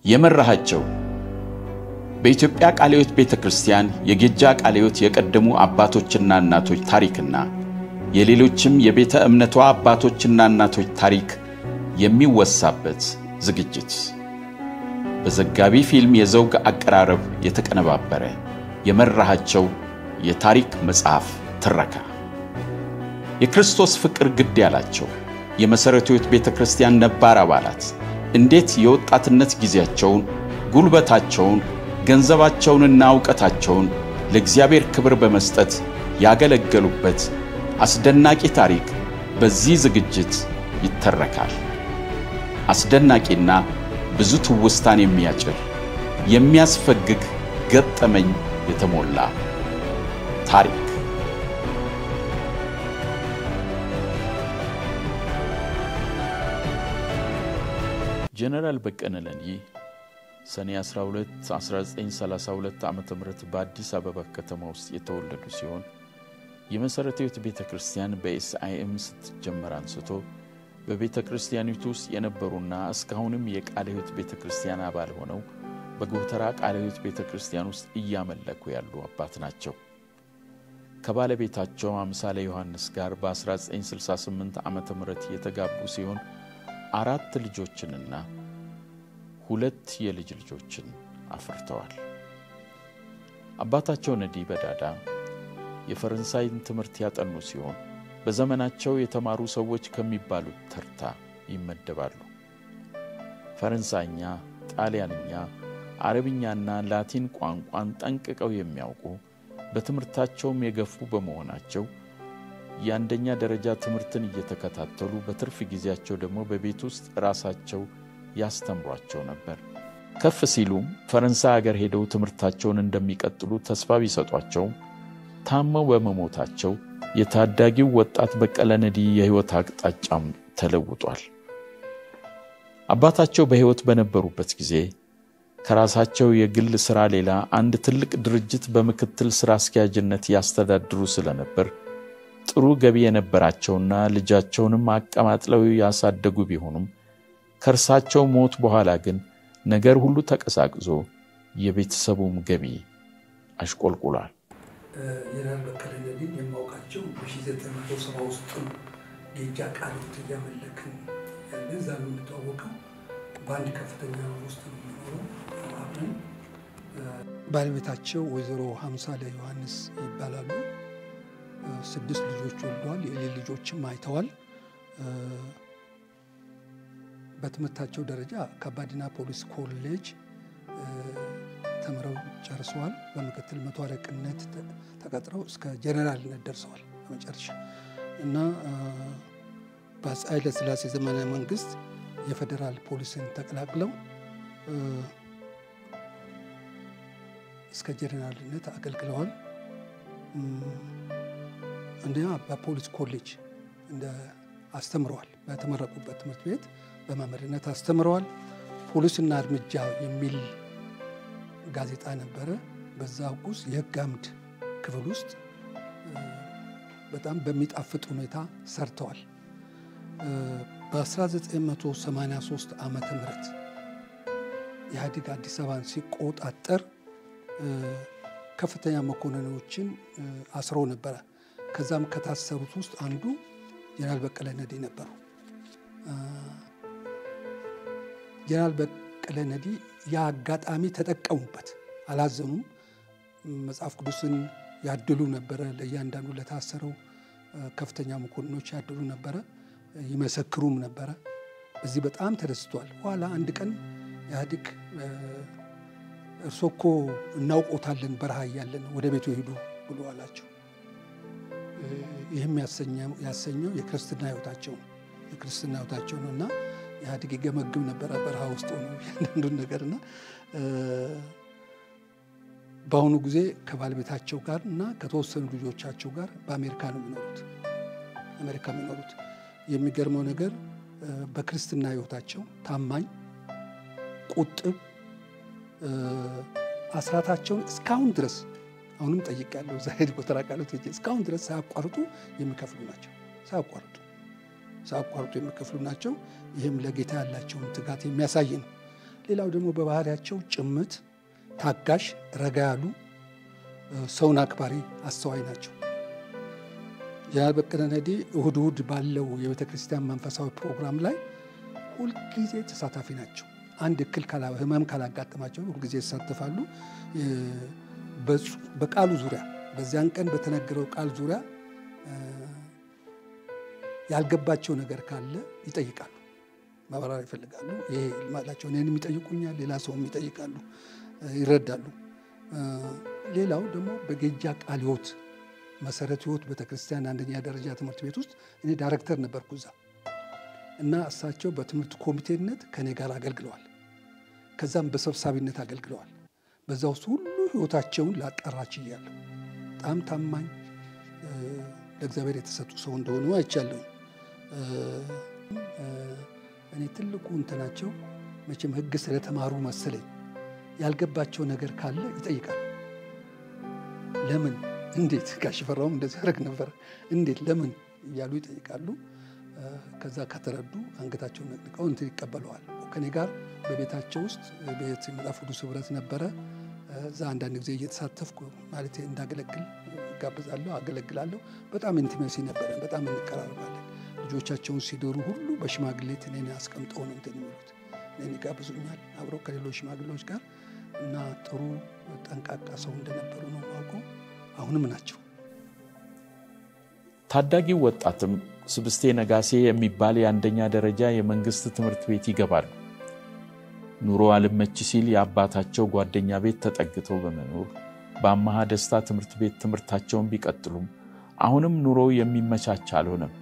የመራሃቸው በኢትዮጵያ ቃለ ሕይወት ቤተክርስቲያን የጌጃ ቃለ ሕይወት የቀደሙ አባቶችና እናቶች ታሪክና የሌሎችም የቤተ እምነቷ አባቶችና እናቶች ታሪክ የሚወሳበት ዝግጅት በዘጋቢ ፊልም የዘውግ አቀራረብ የተቀነባበረ የመራሃቸው የታሪክ መጽሐፍ ትረካ የክርስቶስ ፍቅር ግድ ያላቸው የመሰረተ ሕይወት ቤተክርስቲያን ነባር አባላት እንዴት የወጣትነት ጊዜያቸውን ጉልበታቸውን ገንዘባቸውንና ዕውቀታቸውን ለእግዚአብሔር ክብር በመስጠት ያገለገሉበት አስደናቂ ታሪክ በዚህ ዝግጅት ይተረካል። አስደናቂና ብዙ ትውስታን የሚያጭር የሚያስፈግግ ገጠመኝ የተሞላ ታሪክ ጀነራል በቀለ ነዲ ሰኔ 12 1932 ዓመተ ምህረት በአዲስ አበባ ከተማ ውስጥ የተወለዱ ሲሆን የመሰረተ ሕይወት ቤተክርስቲያን በኤስአይኤም ስትጀመር አንስቶ በቤተክርስቲያኒቱ ውስጥ የነበሩና እስካሁንም የቃለ ሕይወት ቤተክርስቲያን አባል ሆነው በጎተራ ቃለ ሕይወት ቤተክርስቲያን ውስጥ እያመለኩ ያሉ አባት ናቸው። ከባለቤታቸው አምሳለ ዮሐንስ ጋር በ1968 ዓመተ ምህረት የተጋቡ ሲሆን 4 ልጆችንና 2 የልጅ ልጆችን አፍርተዋል። አባታቸው ነዲ በዳዳ የፈረንሳይን ትምህርት ያጠኑ ሲሆን በዘመናቸው የተማሩ ሰዎች ከሚባሉት ተርታ ይመደባሉ። ፈረንሳይኛ፣ ጣሊያንኛ፣ አረብኛና ላቲን ቋንቋን ጠንቅቀው የሚያውቁ በትምህርታቸውም የገፉ በመሆናቸው የአንደኛ ደረጃ ትምህርትን እየተከታተሉ በትርፍ ጊዜያቸው ደግሞ በቤት ውስጥ ራሳቸው ያስተምሯቸው ነበር። ከፍ ሲሉም ፈረንሳይ ሀገር ሄደው ትምህርታቸውን እንደሚቀጥሉ ተስፋ ቢሰጧቸው ታመው በመሞታቸው የታዳጊው ወጣት በቀለ ነዲ የሕይወት አቅጣጫም ተለውጧል። አባታቸው በሕይወት በነበሩበት ጊዜ ከራሳቸው የግል ሥራ ሌላ አንድ ትልቅ ድርጅት በመክትል ሥራ አስኪያጅነት ያስተዳድሩ ስለነበር ጥሩ ገቢ የነበራቸውና ልጃቸውንም አቀማጥለው ያሳደጉ ቢሆኑም ከርሳቸው ሞት በኋላ ግን ነገር ሁሉ ተቀሳቅዞ የቤተሰቡም ገቢ አሽቆልቁሏል። ጀነራል በቀለ ነዲ የማውቃቸው በ1970 ውስጥ ጌጃ ቃለ ሕይወት እያመለክን ያለ ዛሬ የምትዋወቀው በአንድ ከፍተኛ ውስጥ ነው። አብረን ባለቤታቸው ወይዘሮ አምሳለ ዮሐንስ ይባላሉ። 6 ልጆች ወልደዋል። የሌሎች ልጆችም አይተዋል። በትምህርታቸው ደረጃ ከባዲና ፖሊስ ኮሌጅ ተምረው ጨርሰዋል። በመከተል መቶ አለቅነት ተቀጥረው እስከ ጀነራልነት ደርሰዋል በመጨረሻ እና በአፄ ኃይለ ሥላሴ ዘመነ መንግስት የፌደራል ፖሊስን ተቀላቅለው እስከ ጀነራልነት አገልግለዋል። እንደኛ በፖሊስ ኮሌጅ እንደ አስተምረዋል። በተመረቁበት ትምህርት ቤት በመምህርነት አስተምረዋል። ፖሊስና እርምጃ የሚል ጋዜጣ ነበረ። በዛው ውስጥ የሕግ አምድ ክፍል ውስጥ በጣም በሚጣፍጥ ሁኔታ ሰርተዋል። በ1983 ዓመተ ምህረት ኢህአዴግ አዲስ አበባን ሲቆጣጠር ከፍተኛ መኮንኖችን አስሮ ነበር። ከዛም ከታሰሩት ውስጥ አንዱ ጀነራል በቀለ ነዲ ነበሩ። ጀነራል በቀለ ነዲ ያጋጣሚ ተጠቀሙበት። አላዘኑም። መጽሐፍ ቅዱስን ያድሉ ነበር። ለእያንዳንዱ ለታሰረው ከፍተኛ መኮንኖች ያድሉ ነበር፣ ይመሰክሩም ነበር። በዚህ በጣም ተደስቷል። ኋላ አንድ ቀን ኢህአዴግ እርሶኮ እናውቆታለን በረሃ ያለን ወደ ቤቱ ሄዱ ብሎ አላቸው። ይህም ያሰኘው የክርስትና ሕይወታቸው ነውና ኢህአዴግ ይገመግም ነበር በረሃ ውስጥ ሆኖ ያንዱን ነገርና በአሁኑ ጊዜ ከባለቤታቸው ጋር እና ከተወሰኑ ልጆቻቸው ጋር በአሜሪካ ነው የሚኖሩት። የሚገርመው ነገር በክርስትና ሕይወታቸው ታማኝ፣ ቁጥብ፣ አስራታቸውን እስካሁን ድረስ አሁንም ጠይቄያለሁ። ዛሬ ጎተራ ቃለ ሕይወት እስካሁን ድረስ ሳያቋርጡ የሚከፍሉ ናቸው። ሳያቋርጡ የሚከፍሉ ናቸው። ይህም ለጌታ ያላቸውን ትጋት የሚያሳይ ነው። ሌላው ደግሞ በባህሪያቸው ጭምት፣ ታጋሽ፣ ረጋ ያሉ ሰውን አክባሪ አስተዋይ ናቸው። ጀነራል በቀለ ነዲ እሁድ ባለው የቤተ ክርስቲያን መንፈሳዊ ፕሮግራም ላይ ሁልጊዜ ተሳታፊ ናቸው። አንድ እክል ህመም ካላጋጠማቸው ሁልጊዜ ይሳተፋሉ። በቃሉ ዙሪያ በዚያን ቀን በተነገረው ቃል ዙሪያ ያልገባቸው ነገር ካለ ይጠይቃሉ፣ ማብራሪያ ይፈልጋሉ። ይሄ ማላቸው እኔንም ይጠይቁኛል፣ ሌላ ሰውም ይጠይቃሉ፣ ይረዳሉ። ሌላው ደግሞ በጌጃ ቃለ ሕይወት መሰረት ሕይወት ቤተክርስቲያን አንደኛ ደረጃ ትምህርት ቤት ውስጥ እኔ ዳይሬክተር ነበርኩ እዛ እና እሳቸው በትምህርት ኮሚቴነት ከኔ ጋር አገልግለዋል። ከዛም በሰብሳቢነት አገልግለዋል። በዛ ውስጥ ሁሉ ሕይወታቸውን ላጣራች ይያለሁ። በጣም ታማኝ ለእግዚአብሔር የተሰጡ ሰው እንደሆኑ አይቻለሁ። እኔ ትልቁ እንትናቸው መቼም ሕግ ስለተማሩ መሰለኝ ያልገባቸው ነገር ካለ ይጠይቃሉ። ለምን እንዴት ጋሽ ፈራውም እንደዚህ ያደርግ ነበር እንዴት ለምን እያሉ ይጠይቃሉ። ከዛ ከተረዱ አንገታቸውን ነቅንቀው እንትን ይቀበለዋል። ከኔ ጋር በቤታቸው ውስጥ ቤት መጽሐፍ ቅዱስ ህብረት ነበረ። እዛ አንዳንድ ጊዜ እየተሳተፍኩ ማለት እንዳገለግል ጋብዛለሁ፣ አገለግላለሁ። በጣም ኢንቲሜሲ ነበረ፣ በጣም እንቀራረባለን። ልጆቻቸውን ሲድሩ ሁሉ በሽማግሌ እኔን አስቀምጠው ነው እንትን የሚሉት። እኔን ይጋብዙኛል አብረው ከሌሎች ሽማግሌዎች ጋር እና ጥሩ ጠንቃቃ ሰው እንደነበሩ ነው ማውቀው። አሁንም ናቸው። ታዳጊው ወጣትም ስብስቴ ነጋሴ የሚባል የአንደኛ ደረጃ የመንግስት ትምህርት ቤት ይገባሉ። ኑሮ አልመች ሲል የአባታቸው ጓደኛ ቤት ተጠግተው በመኖር በአማሃ ደስታ ትምህርት ቤት ትምህርታቸውን ቢቀጥሉም አሁንም ኑሮ የሚመቻች አልሆነም።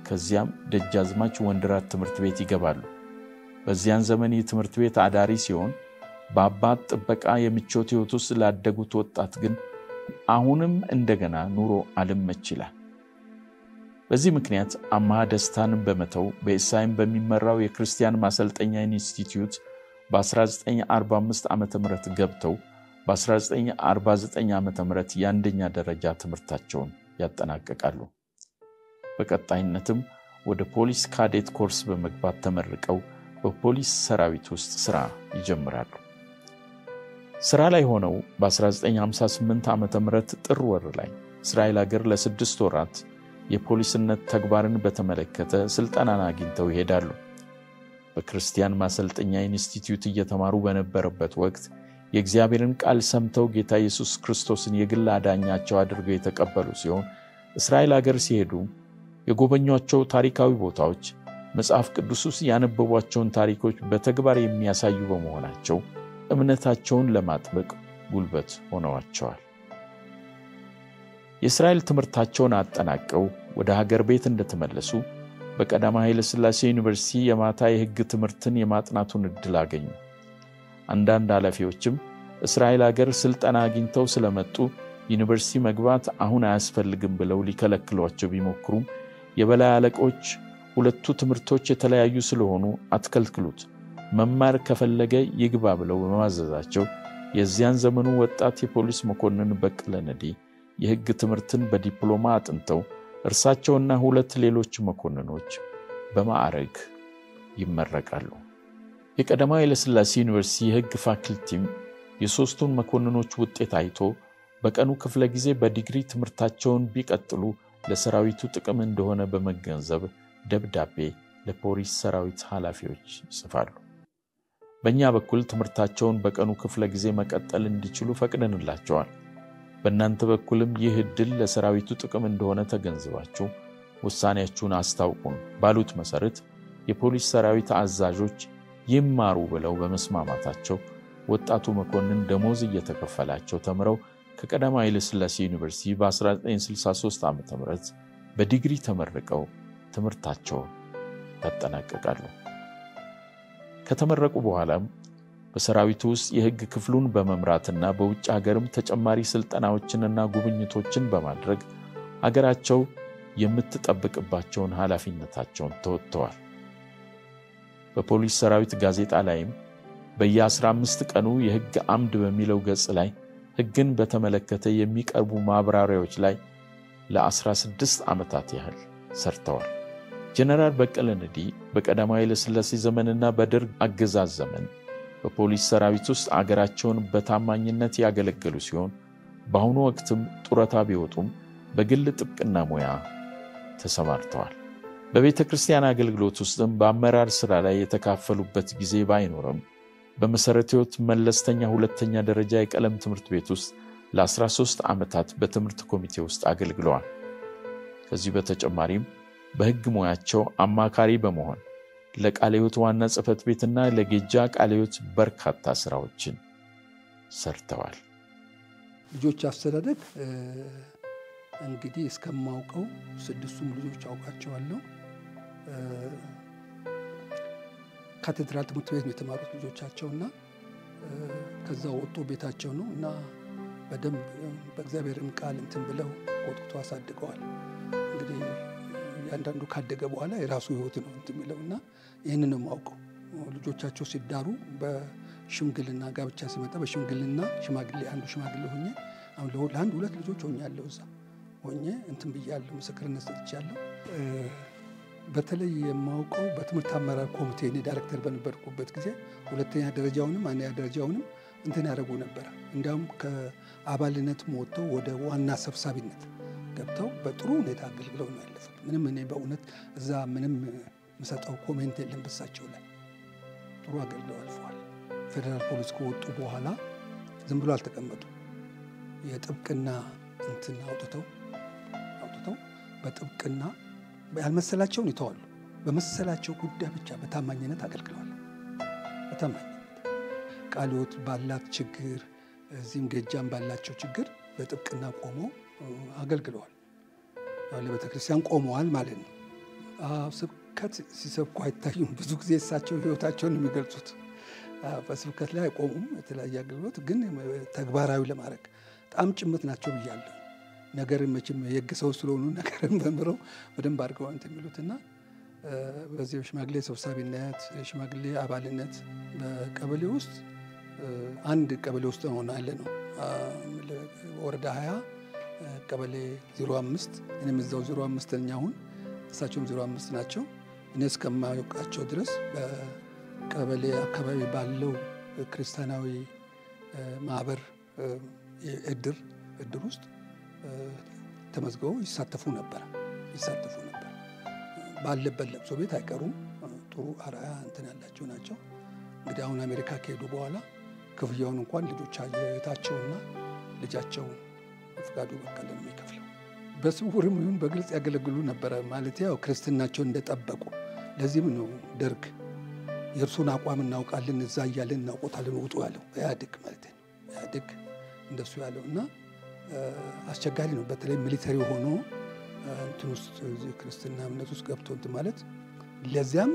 ከዚያም ደጃዝማች ወንድራት ትምህርት ቤት ይገባሉ። በዚያን ዘመን የትምህርት ቤት አዳሪ ሲሆን በአባት ጥበቃ የምቾት ሕይወት ውስጥ ላደጉት ወጣት ግን አሁንም እንደገና ኑሮ አልመች ይላል። በዚህ ምክንያት አማሃ ደስታን በመተው በኢሳይም በሚመራው የክርስቲያን ማሰልጠኛ ኢንስቲትዩት በ1945 ዓመተ ምህረት ገብተው በ1949 ዓመተ ምህረት የአንደኛ ደረጃ ትምህርታቸውን ያጠናቀቃሉ። በቀጣይነትም ወደ ፖሊስ ካዴት ኮርስ በመግባት ተመርቀው በፖሊስ ሰራዊት ውስጥ ስራ ይጀምራሉ። ስራ ላይ ሆነው በ1958 ዓመተ ምህረት ጥር ወር ላይ እስራኤል ሀገር ለ6 ወራት የፖሊስነት ተግባርን በተመለከተ ስልጠናን አግኝተው ይሄዳሉ። በክርስቲያን ማሰልጠኛ ኢንስቲትዩት እየተማሩ በነበረበት ወቅት የእግዚአብሔርን ቃል ሰምተው ጌታ ኢየሱስ ክርስቶስን የግል አዳኛቸው አድርገው የተቀበሉ ሲሆን እስራኤል ሀገር ሲሄዱ የጎበኟቸው ታሪካዊ ቦታዎች መጽሐፍ ቅዱስ ውስጥ ያነበቧቸውን ታሪኮች በተግባር የሚያሳዩ በመሆናቸው እምነታቸውን ለማጥበቅ ጉልበት ሆነዋቸዋል። የእስራኤል ትምህርታቸውን አጠናቀው ወደ ሀገር ቤት እንደተመለሱ በቀዳማዊ ኃይለ ሥላሴ ዩኒቨርሲቲ የማታ የሕግ ትምህርትን የማጥናቱን ዕድል አገኙ። አንዳንድ ኃላፊዎችም እስራኤል ሀገር ስልጠና አግኝተው ስለመጡ ዩኒቨርሲቲ መግባት አሁን አያስፈልግም ብለው ሊከለክሏቸው ቢሞክሩም የበላይ አለቆች ሁለቱ ትምህርቶች የተለያዩ ስለሆኑ አትከልክሉት፣ መማር ከፈለገ ይግባ ብለው በማዘዛቸው የዚያን ዘመኑ ወጣት የፖሊስ መኮንን በቀለ ነዲ የሕግ ትምህርትን በዲፕሎማ አጥንተው እርሳቸውና 2 ሌሎች መኮንኖች በማዕረግ ይመረቃሉ። የቀዳማዊ ኃይለ ሥላሴ ዩኒቨርሲቲ የሕግ ፋክልቲም የሶስቱን መኮንኖች ውጤት አይቶ በቀኑ ክፍለ ጊዜ በዲግሪ ትምህርታቸውን ቢቀጥሉ ለሰራዊቱ ጥቅም እንደሆነ በመገንዘብ ደብዳቤ ለፖሊስ ሰራዊት ኃላፊዎች ይጽፋሉ። በእኛ በኩል ትምህርታቸውን በቀኑ ክፍለ ጊዜ መቀጠል እንዲችሉ ፈቅደንላቸዋል። በእናንተ በኩልም ይህ ዕድል ለሰራዊቱ ጥቅም እንደሆነ ተገንዝባችሁ ውሳኔያችሁን አስታውቁን ባሉት መሰረት የፖሊስ ሰራዊት አዛዦች ይማሩ ብለው በመስማማታቸው ወጣቱ መኮንን ደሞዝ እየተከፈላቸው ተምረው ከቀዳማዊ ኃይለ ሥላሴ ዩኒቨርሲቲ በ1963 ዓ.ም በዲግሪ ተመርቀው ትምህርታቸውን ያጠናቀቃሉ። ከተመረቁ በኋላም በሰራዊቱ ውስጥ የሕግ ክፍሉን በመምራትና በውጭ ሀገርም ተጨማሪ ስልጠናዎችንና ጉብኝቶችን በማድረግ ሀገራቸው የምትጠብቅባቸውን ኃላፊነታቸውን ተወጥተዋል። በፖሊስ ሰራዊት ጋዜጣ ላይም በየ15 ቀኑ የሕግ አምድ በሚለው ገጽ ላይ ሕግን በተመለከተ የሚቀርቡ ማብራሪያዎች ላይ ለ16 ዓመታት ያህል ሰርተዋል። ጀነራል በቀለ ነዲ በቀዳማዊ ኃይለ ሥላሴ ዘመንና በደርግ አገዛዝ ዘመን በፖሊስ ሰራዊት ውስጥ አገራቸውን በታማኝነት ያገለገሉ ሲሆን በአሁኑ ወቅትም ጡረታ ቢወጡም በግል ጥብቅና ሙያ ተሰማርተዋል። በቤተ ክርስቲያን አገልግሎት ውስጥም በአመራር ሥራ ላይ የተካፈሉበት ጊዜ ባይኖርም በመሠረተ ሕይወት መለስተኛ ሁለተኛ ደረጃ የቀለም ትምህርት ቤት ውስጥ ለ13 ዓመታት በትምህርት ኮሚቴ ውስጥ አገልግለዋል። ከዚህ በተጨማሪም በሕግ ሙያቸው አማካሪ በመሆን ለቃለ ሕይወት ዋና ጽሕፈት ቤትና ለጌጃ ቃለ ሕይወት በርካታ ሥራዎችን ሰርተዋል። ልጆች አስተዳደግ እንግዲህ እስከማውቀው 6ቱም ልጆች አውቃቸዋለሁ። ካቴድራል ትምህርት ቤት ነው የተማሩት ልጆቻቸውና ከዛው ወጥቶ ቤታቸው ነው እና በደንብ በእግዚአብሔርም ቃል እንትን ብለው ወጥቶ አሳድገዋል። እንግዲህ ያንዳንዱ ካደገ በኋላ የራሱ ሕይወት ነው እንትን የሚለውና ይህንን ነው የማውቀው። ልጆቻቸው ሲዳሩ በሽምግልና ጋብቻ ሲመጣ በሽምግልና ሽማግሌ አንዱ ሽማግሌ ሆኜ አሁን ለአንድ ሁለት ልጆች ሆኛለሁ እዛ ሆኜ እንትን ብያለሁ፣ ምስክርነት ሰጥቻለሁ። በተለይ የማውቀው በትምህርት አመራር ኮሚቴ እኔ ዳይሬክተር በነበርኩበት ጊዜ ሁለተኛ ደረጃውንም አንደኛ ደረጃውንም እንትን ያደርጉ ነበር። እንዲያውም ከአባልነት ወጥተው ወደ ዋና ሰብሳቢነት ገብተው በጥሩ ሁኔታ አገልግለው ነው ያለፉት። ምንም እኔ በእውነት እዛ ምንም የምሰጠው ኮሜንት የለም በሳቸው ላይ። ጥሩ አገልግለው አልፈዋል። ፌዴራል ፖሊስ ከወጡ በኋላ ዝም ብሎ አልተቀመጡ። የጥብቅና እንትን አውጥተው በጥብቅና ያልመሰላቸውን ይተዋሉ። በመሰላቸው ጉዳይ ብቻ በታማኝነት አገልግለዋል። በታማኝነት ቃለ ሕይወት ባላት ችግር እዚህም ጌጃም ባላቸው ችግር በጥብቅና ቆመው አገልግለዋል። ለቤተ ክርስቲያን ቆመዋል ማለት ነው። ስብከት ሲሰብኩ አይታዩም። ብዙ ጊዜ እሳቸው ሕይወታቸውን የሚገልጹት በስብከት ላይ አይቆሙም። የተለያየ አገልግሎት ግን ተግባራዊ ለማድረግ በጣም ጭምት ናቸው ብያለሁ። ነገር መቼም የሕግ ሰው ስለሆኑ ነገርን በምረው በደንብ አድርገው እንትን የሚሉትና በዚህ ሽማግሌ ሰብሳቢነት ሽማግሌ አባልነት በቀበሌ ውስጥ አንድ ቀበሌ ውስጥ ሆነ ያለ ነው። ወረዳ 20 ቀበሌ 05 እኔም እዛው 05 ነኝ አሁን፣ እሳቸውም 05 ናቸው። እኔ እስከማውቃቸው ድረስ በቀበሌ አካባቢ ባለው ክርስቲያናዊ ማህበር እድር ውስጥ ተመዝገው ይሳተፉ ነበር። ባለበት ለቅሶ ቤት አይቀሩም። ጥሩ አርአያ እንትን ያላቸው ናቸው። እንግዲህ አሁን አሜሪካ ከሄዱ በኋላ ክፍያውን እንኳን ልጆቻቸውና ልጃቸው ፍቃዱ በቀለ ነው የሚከፍለው። በስውርም ይሁን በግልጽ ያገለግሉ ነበረ። ማለት ያው ክርስትናቸውን እንደጠበቁ። ለዚህም ነው ደርግ የእርሱን አቋም እናውቃለን እዛ እያለን እናውቆታለን ውጡ ያለው ኢህአዴግ ማለት ነው። ኢህአዴግ እንደሱ ያለውና አስቸጋሪ ነው። በተለይ ሚሊተሪ ሆኖ እንትን ውስጥ ክርስትና እምነት ውስጥ ገብቶ እንትን ማለት ለዚያም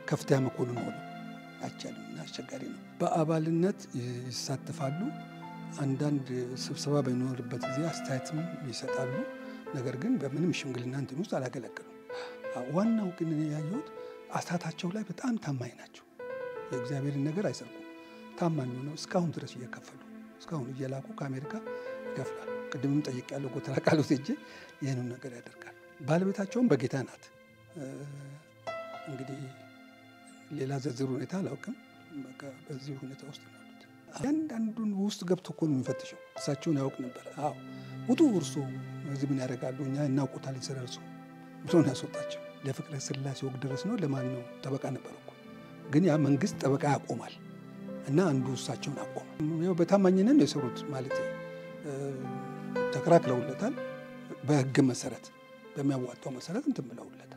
ከፍተኛ መኮንን ሆነ አይቻልምና አስቸጋሪ ነው። በአባልነት ይሳተፋሉ። አንዳንድ ስብሰባ በሚኖርበት ጊዜ አስተያየትም ይሰጣሉ። ነገር ግን በምንም ሽምግልና እንትን ውስጥ አላገለገሉም። ዋናው ግን እኔ ያየሁት አሳታቸው ላይ በጣም ታማኝ ናቸው። የእግዚአብሔርን ነገር አይሰርቁም። ታማኝ ሆነው እስካሁን ድረስ እየከፈሉ እስካሁን እየላኩ ከአሜሪካ ይከፍላሉ። ቅድምም ጠይቄያለሁ። ጎተራ ቃል ወስጄ ይህንን ነገር ያደርጋል። ባለቤታቸውም በጌታ ናት። እንግዲህ ሌላ ዝርዝር ሁኔታ አላውቅም። በዚህ ሁኔታ ውስጥ ነው ያሉት። አንዳንዱን ውስጥ ገብቶ እኮ ነው የሚፈትሸው። እሳቸውን ያውቅ ነበር። አዎ ውጡ እርሶ እዚህ ምን ያደርጋሉ? እኛ እናውቆታለን ስለ እርሶ ብሎ ነው ያስወጣቸው። ለፍቅረ ሥላሴ ወግ ድረስ ነው። ለማን ነው? ጠበቃ ነበር እኮ። ግን ያ መንግስት ጠበቃ ያቆማል እና አንዱ እሳቸውን አቆመ። ያው በታማኝነት ነው የሰሩት ማለት ተከራክረውለታል። በሕግ መሰረት በሚያዋጣው መሰረት እንትን ብለውለታል።